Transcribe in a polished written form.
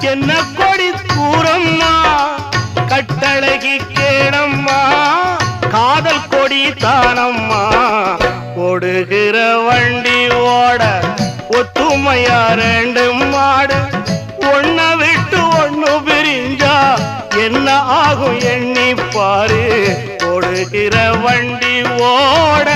என்ன கொடி கூறம்மா கட்டழகி கேடம்மா காதல் கொடி தானம்மா ஓடுகிற வண்டி ஓட ஒத்துமையா ரெண்டு மாடு ஒன்ன விட்டு ஒண்ணு பிரிஞ்சா என்ன ஆகும் எண்ணி பாரு ஓடுகிற வண்டி ஓட